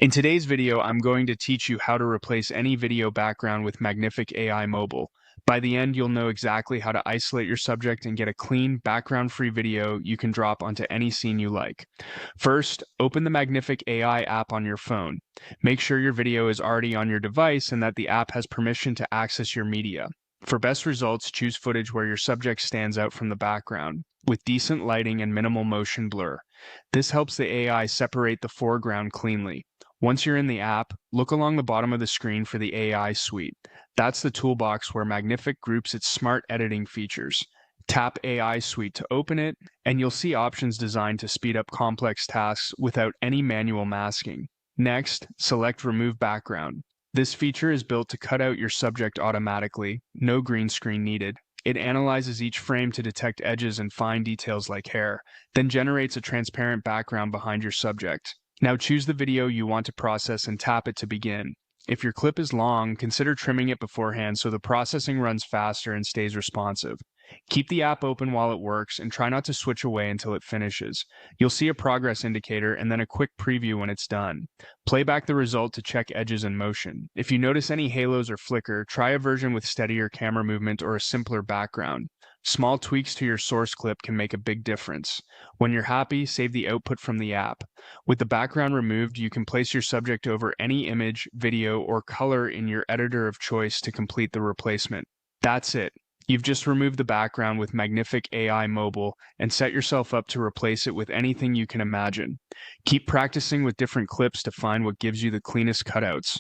In today's video, I'm going to teach you how to replace any video background with Magnific AI Mobile. By the end, you'll know exactly how to isolate your subject and get a clean, background-free video you can drop onto any scene you like. First, open the Magnific AI app on your phone. Make sure your video is already on your device and that the app has permission to access your media. For best results, choose footage where your subject stands out from the background, with decent lighting and minimal motion blur. This helps the AI separate the foreground cleanly. Once you're in the app, look along the bottom of the screen for the AI suite. That's the toolbox where Magnific groups its smart editing features. Tap AI suite to open it, and you'll see options designed to speed up complex tasks without any manual masking. Next, select Remove Background. This feature is built to cut out your subject automatically, no green screen needed. It analyzes each frame to detect edges and fine details like hair, then generates a transparent background behind your subject. Now choose the video you want to process and tap it to begin. If your clip is long, consider trimming it beforehand so the processing runs faster and stays responsive. Keep the app open while it works and try not to switch away until it finishes. You'll see a progress indicator and then a quick preview when it's done. Play back the result to check edges and motion. If you notice any halos or flicker, try a version with steadier camera movement or a simpler background. Small tweaks to your source clip can make a big difference. When you're happy, save the output from the app. With the background removed, you can place your subject over any image, video, or color in your editor of choice to complete the replacement. That's it. You've just removed the background with Magnific AI Mobile and set yourself up to replace it with anything you can imagine. Keep practicing with different clips to find what gives you the cleanest cutouts.